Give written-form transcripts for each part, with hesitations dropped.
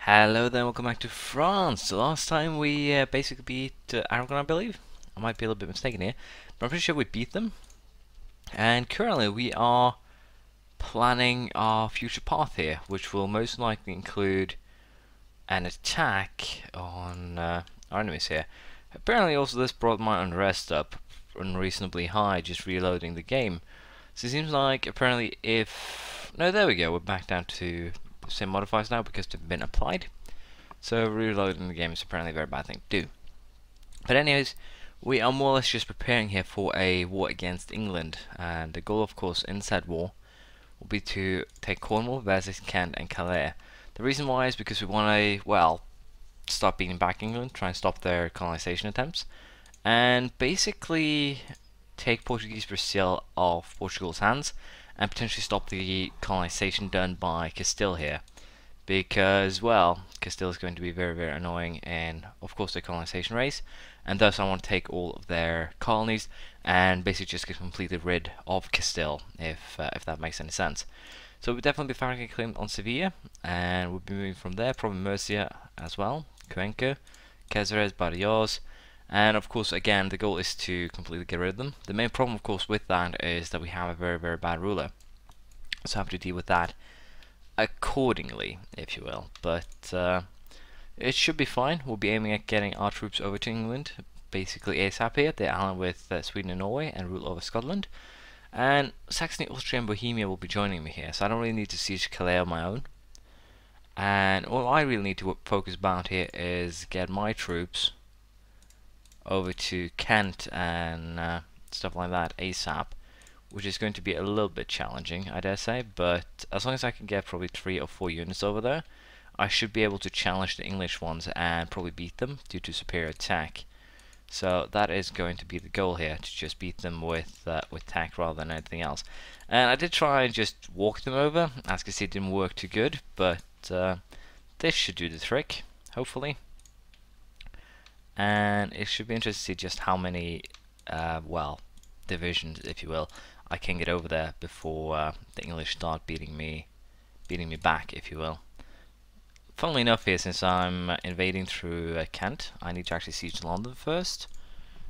Hello there, welcome back to France. The last time we basically beat Aragon, I believe. I might be a little bit mistaken here, but I'm pretty sure we beat them. And currently we are planning our future path here, which will most likely include an attack on our enemies here. Apparently also this brought my unrest up unreasonably high, just reloading the game. So it seems like apparently if... No, there we go, we're back down to the same modifiers now because they've been applied. So reloading the game is apparently a very bad thing to do. But anyways, we are more or less just preparing here for a war against England. And the goal, of course, in said war will be to take Cornwall, Wessex, Kent and Calais. The reason why is because we want to, well, start beating back England, try and stop their colonization attempts. And basically take Portuguese Brazil off Portugal's hands and potentially stop the colonization done by Castile here. Because, well, Castile is going to be very, very annoying in, of course, the colonization race, and thus I want to take all of their colonies and basically just get completely rid of Castile, if that makes any sense. So we'll definitely be firing a claim on Sevilla, and we'll be moving from there, probably Murcia as well, Cuenca, Cáceres, Badajoz, and of course, again, the goal is to completely get rid of them. The main problem, of course, with that is that we have a very, very bad ruler, so I have to deal with that accordingly, if you will. But it should be fine. We'll be aiming at getting our troops over to England, basically ASAP here. They're allied with Sweden and Norway and rule over Scotland. And Saxony, Austria and Bohemia will be joining me here, so I don't really need to siege Calais on my own. And all I really need to focus about here is get my troops over to Kent and stuff like that ASAP, which is going to be a little bit challenging, I dare say, but as long as I can get probably 3 or 4 units over there, I should be able to challenge the English ones and probably beat them due to superior attack. So that is going to be the goal here, to just beat them with attack rather than anything else. And I did try and just walk them over, as you can see it didn't work too good, but this should do the trick, hopefully. And it should be interesting to see just how many, well, divisions, if you will, I can get over there before the English start beating me back, if you will. Funnily enough here, since I'm invading through Kent, I need to actually siege London first.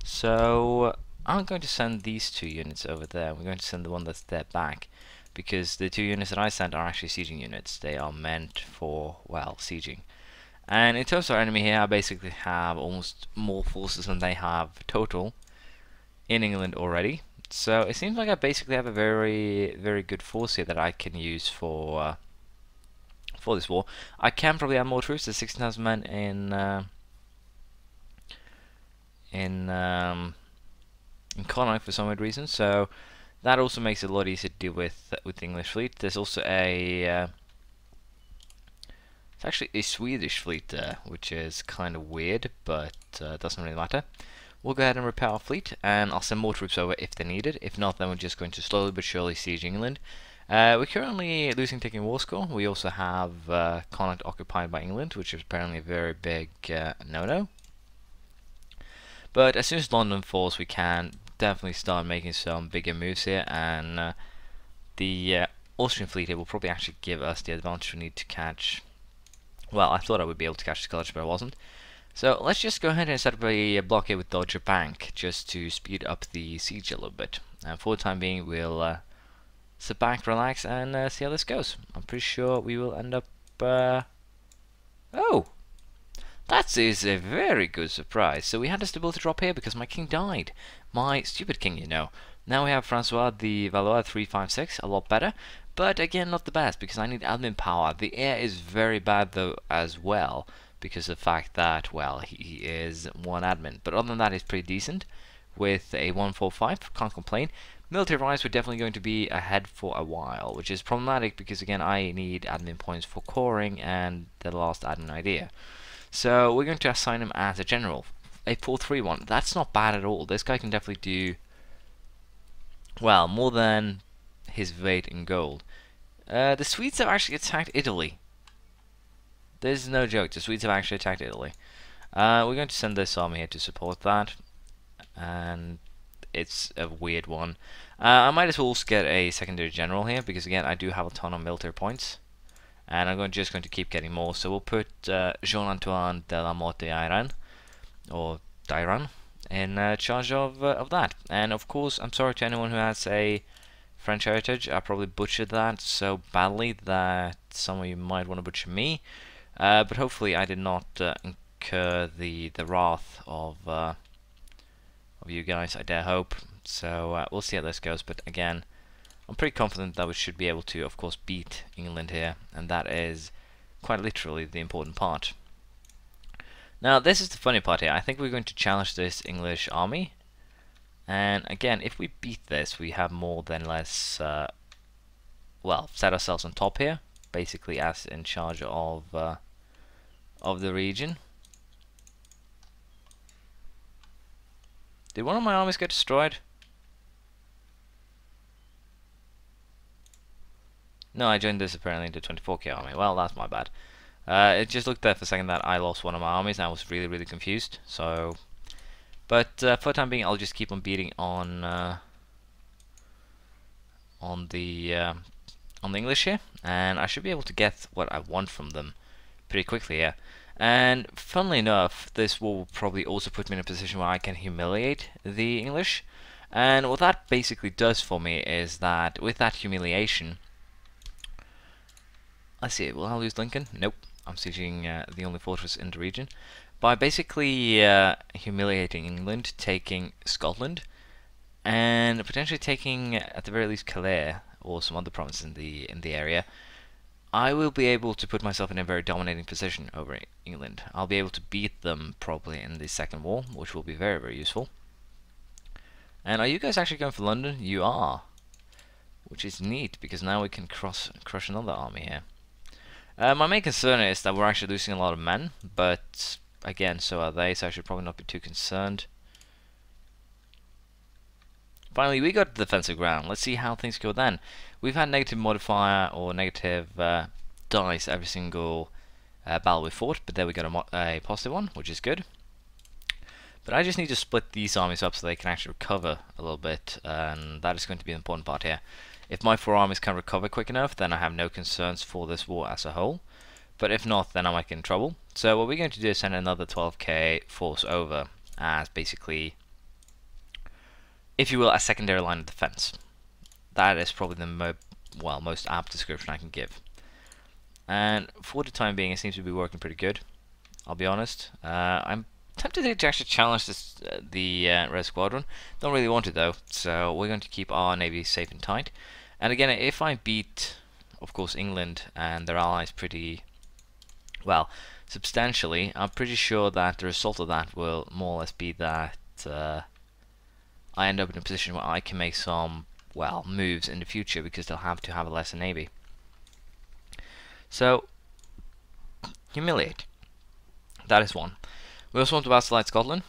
So I'm going to send these 2 units over there. We're going to send the one that's there back, because the 2 units that I sent are actually sieging units. They are meant for, well, sieging. And in terms of our enemy here, I basically have almost more forces than they have total in England already. So it seems like I basically have a very, very good force here that I can use for this war. I can probably add more troops. There's 16,000 men in Connacht for some weird reason. So that also makes it a lot easier to deal with the English fleet. There's also a it's actually a Swedish fleet there, which is kind of weird, but doesn't really matter. We'll go ahead and repair our fleet, and I'll send more troops over if they're needed. If not, then we're just going to slowly but surely siege England. We're currently losing taking war score. We also have Connacht occupied by England, which is apparently a very big no-no. But as soon as London falls, we can definitely start making some bigger moves here, and the Austrian fleet here will probably actually give us the advantage we need to catch. Well, I thought I would be able to catch the Scottish, but I wasn't. So let's just go ahead and set up a blockade with Deutsche Bank, just to speed up the siege a little bit. And for the time being, we'll sit back, relax, and see how this goes. I'm pretty sure we will end up... Oh! That is a very good surprise. So we had a stability drop here because my king died. My stupid king, you know. Now we have Francois the Valois 356, a lot better. But again, not the best, because I need admin power. The heir is very bad, though, as well, because of the fact that, well, he is 1 admin. But other than that, he's pretty decent with a 145, can't complain. Military-wise, we're definitely going to be ahead for a while, which is problematic because, again, I need admin points for coring and the last admin idea. So we're going to assign him as a general. A 431, that's not bad at all. This guy can definitely do, well, more than his weight in gold. The Swedes have actually attacked Italy. This is no joke, the Swedes have actually attacked Italy. We're going to send this army here to support that, and it's a weird one. I might as well get a secondary general here, because again, I do have a ton of military points. and I'm just going to keep getting more. So we'll put Jean-Antoine de la Motte d'Iran, or d'Iran, in charge of that. And of course, I'm sorry to anyone who has a French heritage. I probably butchered that so badly that some of you might want to butcher me. But hopefully, I did not incur the wrath of you guys. I dare hope. So we'll see how this goes. But again, I'm pretty confident that we should be able to, of course, beat England here, and that is quite literally the important part. Now, this is the funny part here. I think we're going to challenge this English army, and again, if we beat this, we have more than less, well, set ourselves on top here, basically as in charge of the region. Did one of my armies get destroyed? No, I joined this apparently into 24k army. Well, that's my bad. It just looked there for a second that I lost one of my armies, and I was really confused. So, but for the time being, I'll just keep on beating on the English here, and I should be able to get what I want from them pretty quickly here. And funnily enough, this will probably also put me in a position where I can humiliate the English. And what that basically does for me is that with that humiliation, let's see, will I lose Lincoln? Nope. I'm sieging the only fortress in the region. By basically humiliating England, taking Scotland, and potentially taking, at the very least, Calais, or some other provinces in the area, I will be able to put myself in a very dominating position over England. I'll be able to beat them probably in the Second War, which will be very useful. And are you guys actually going for London? You are, which is neat, because now we can crush another army here. My main concern is that we're actually losing a lot of men, but again, so are they, so I should probably not be too concerned. Finally, we got defensive ground. Let's see how things go then. We've had negative modifier or negative dice every single battle we fought, but there we got a positive one, which is good. But I just need to split these armies up so they can actually recover a little bit, and that is going to be the important part here. If my 4 armies can recover quick enough, then I have no concerns for this war as a whole. But if not, then I might get in trouble. So what we're going to do is send another 12k force over as basically, if you will, a secondary line of defense. That is probably the most apt description I can give. And for the time being, it seems to be working pretty good. I'll be honest. I'm tempted to actually challenge the Red Squadron. Don't really want to though, so we're going to keep our navy safe and tight. And again, if I beat, of course, England and their allies pretty well, substantially, I'm pretty sure that the result of that will more or less be that I end up in a position where I can make some, well, moves in the future, because they'll have to have a lesser navy. So, humiliate. That is one. We also want to vassalize Scotland,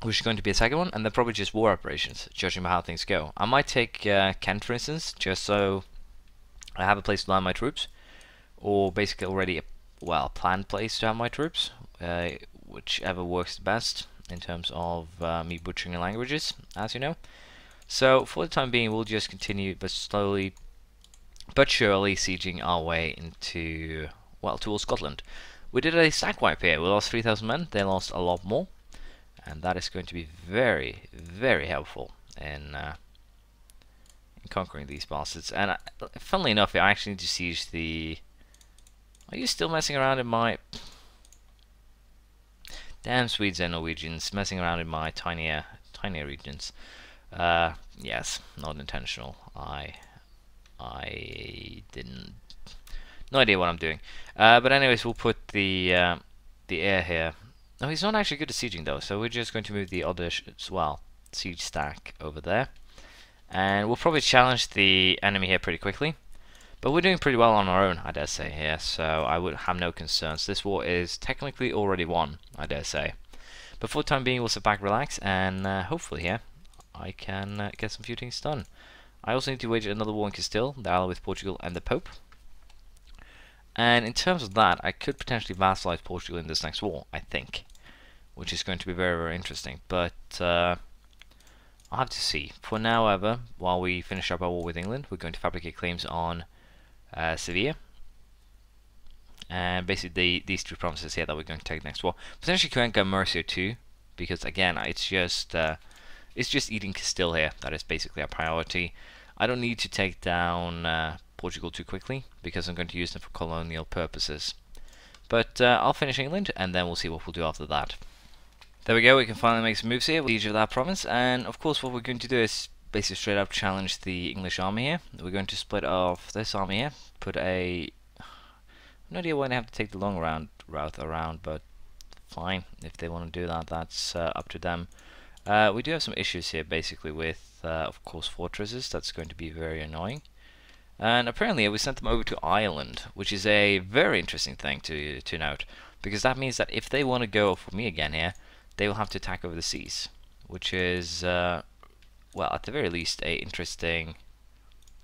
which is going to be a second one, and then probably just war operations, judging by how things go. I might take Kent, for instance, just so I have a place to land my troops, or basically already a planned place to have my troops, whichever works best in terms of me butchering languages, as you know. So for the time being, we'll just continue, but slowly but surely, sieging our way into, well, towards Scotland. We did a sack wipe here. We lost 3,000 men. They lost a lot more, and that is going to be very helpful in conquering these bastards. And funnily enough, I actually need to siege the. Are you still messing around in my? Damn Swedes and Norwegians messing around in my tinier regions. Yes, not intentional. I didn't. No idea what I'm doing. But anyways, we'll put the heir here. No, he's not actually good at sieging though, so we're just going to move the other siege stack over there. And we'll probably challenge the enemy here pretty quickly. But we're doing pretty well on our own, I dare say, here, so I would have no concerns. This war is technically already won, I dare say. But for the time being, we'll sit back, relax, and hopefully here, I can get some few things done. I also need to wage another war in Castile, the ally with Portugal and the Pope. And in terms of that, I could potentially vassalize Portugal in this next war, I think. Which is going to be very interesting. But I'll have to see. For now, however, while we finish up our war with England, we're going to fabricate claims on Sevilla. and basically these two provinces here that we're going to take next war. Potentially Cuenca, Murcia too, because again it's just eating Castile here. That is basically our priority. I don't need to take down Portugal too quickly because I'm going to use them for colonial purposes. But I'll finish England and then we'll see what we'll do after that. There we go, we can finally make some moves here with each of that province, and of course what we're going to do is basically straight up challenge the English army here. We're going to split off this army here, put a... no idea why they have to take the long route around, but fine, if they want to do that, that's up to them. We do have some issues here basically with, of course, fortresses. That's going to be very annoying. And apparently we sent them over to Ireland, which is a very interesting thing to note, because that means that if they want to go for me again here, they will have to attack over the seas, which is, well, at the very least, a interesting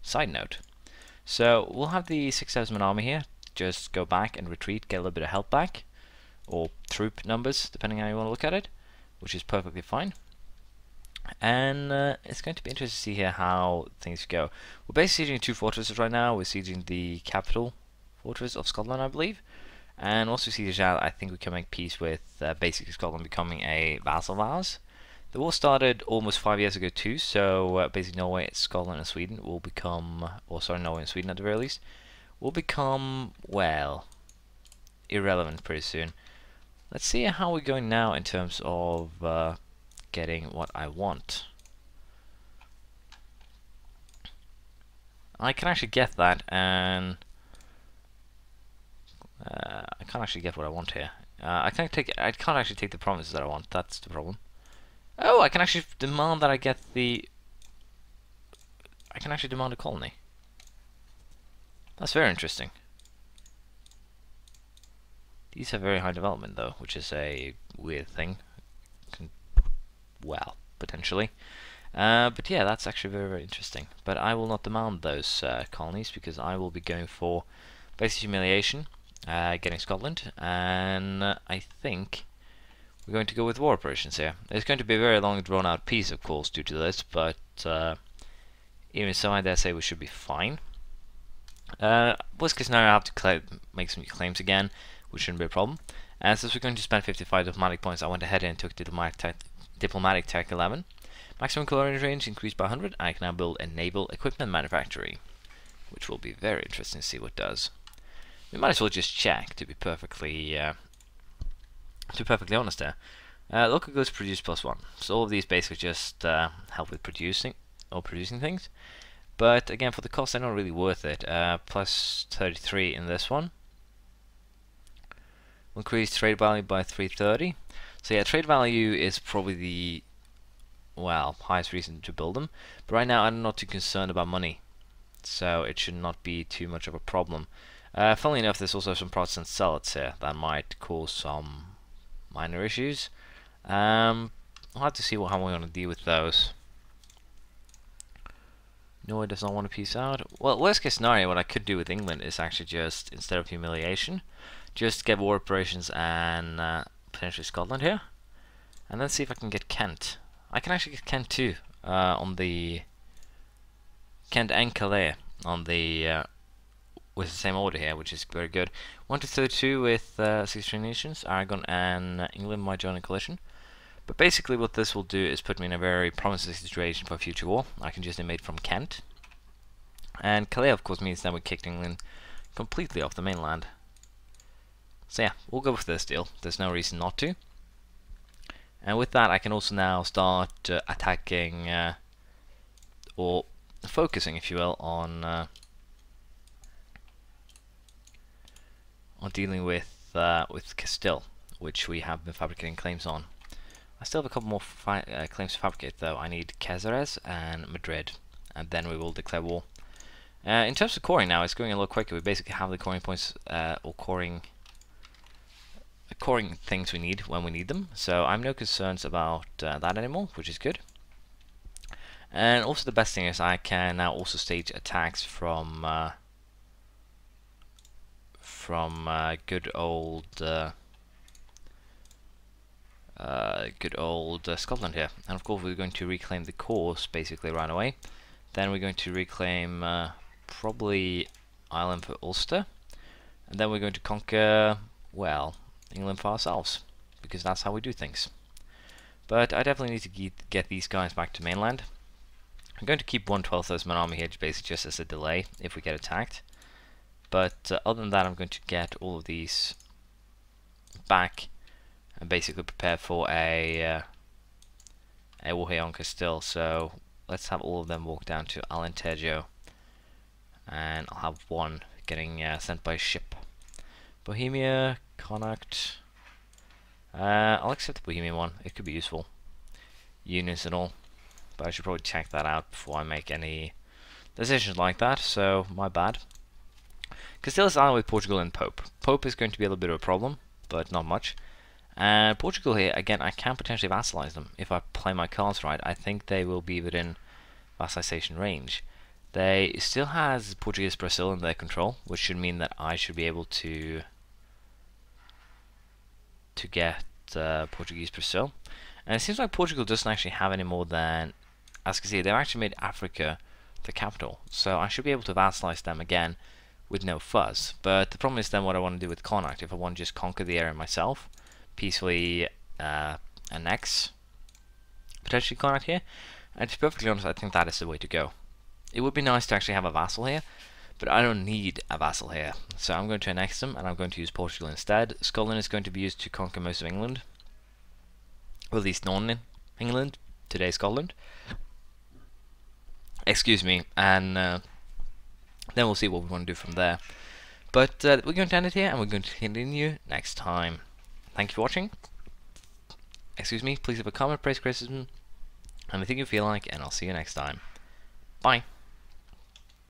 side note. So we'll have the successful army here just go back and retreat, get a little bit of help back, or troop numbers, depending on how you want to look at it, which is perfectly fine. And it's going to be interesting to see here how things go. We're basically sieging two fortresses right now. We're sieging the capital fortress of Scotland, I believe, and also sieging out, I think we can make peace with basically Scotland becoming a vassal of ours. The war started almost 5 years ago too, so basically Norway, Scotland and Sweden will become, or sorry, Norway and Sweden at the very least, will become, well, irrelevant pretty soon. Let's see how we're going now in terms of getting what I want. I can actually get that, and I can't actually get what I want here. I can't actually take the provinces that I want. That's the problem. Oh, I can actually demand that I get the... I can actually demand a colony. That's very interesting. These have very high development though, which is a weird thing. Well, potentially. But yeah, that's actually very, very interesting. But I will not demand those colonies because I will be going for basic humiliation, getting Scotland, and I think we're going to go with war operations here. It's going to be a very long drawn out peace, of course, due to this, but even so, I dare say we should be fine. Worst case scenario, I have to make some claims again, which shouldn't be a problem. And since we're going to spend 55 diplomatic points, I went ahead and took diplomatic tech 11. Maximum colonial range increased by 100. I can now build a naval equipment manufactory, which will be very interesting to see what it does. We might as well just check to be perfectly honest there. Local goods produced +1. So all of these basically just help with producing things. But again, for the cost, they're not really worth it. Plus 33 in this one. We'll increase trade value by 330. So yeah, trade value is probably the, well, highest reason to build them. But right now, I'm not too concerned about money, so it should not be too much of a problem. Funnily enough, there's also some Protestant zealots here that might cause some minor issues. I'll have to see how we want to deal with those. Norway does not want to peace out. Well, worst case scenario, what I could do with England is actually just, instead of humiliation, just get war operations and potentially Scotland here, and then see if I can get Kent. I can actually get Kent too, on the Kent and Calais on the with the same order here, which is very good. 1 to 32 with 63 nations. Aragon and England might join a coalition. But basically what this will do is put me in a very promising situation for future war. I can just invade from Kent. And Calais, of course, means that we kicked England completely off the mainland. So yeah, we'll go with this deal. There's no reason not to. And with that, I can also now start attacking, or focusing, if you will, on dealing with Castile, which we have been fabricating claims on. I still have a couple more claims to fabricate though. I need Cáceres and Madrid, and then we will declare war. In terms of coring now, it's going a little quicker. We basically have the coring points, or coring things we need when we need them, so I'm no concerns about that anymore, which is good. And also the best thing is I can now also stage attacks from good old Scotland here. And of course we're going to reclaim the course basically right away. Then we're going to reclaim probably Ireland for Ulster. And then we're going to conquer, well, England for ourselves, because that's how we do things. But I definitely need to get these guys back to mainland. I'm going to keep 1/12 of my army here, basically just as a delay if we get attacked. But other than that, I'm going to get all of these back and basically prepare for a war here on Castile. So let's have all of them walk down to Alentejo, and I'll have one getting sent by ship. Bohemia, Connacht. I'll accept the Bohemian one. It could be useful. Units and all. But I should probably check that out before I make any decisions like that. So, my bad. Castile is allied with Portugal and Pope. Pope is going to be a little bit of a problem, but not much. And Portugal here, again, I can potentially vassalize them. If I play my cards right, I think they will be within vassalization range. They still has Portuguese Brazil in their control, which should mean that I should be able to get Portuguese Brazil. And it seems like Portugal doesn't actually have any more than, as you can see, they've actually made Africa the capital. So I should be able to vassalize them again with no fuss. But the problem is then what I want to do with Connacht. If I want to just conquer the area myself, peacefully annex potentially Connacht here, and to be perfectly honest, I think that is the way to go. It would be nice to actually have a vassal here, but I don't need a vassal here. So I'm going to annex them, and I'm going to use Portugal instead. Scotland is going to be used to conquer most of England. Well, at least northern England, today Scotland. Excuse me, and then we'll see what we want to do from there. But we're going to end it here, and we're going to continue next time. Thank you for watching. Excuse me, please leave a comment, praise, criticism, anything you feel like, and I'll see you next time. Bye.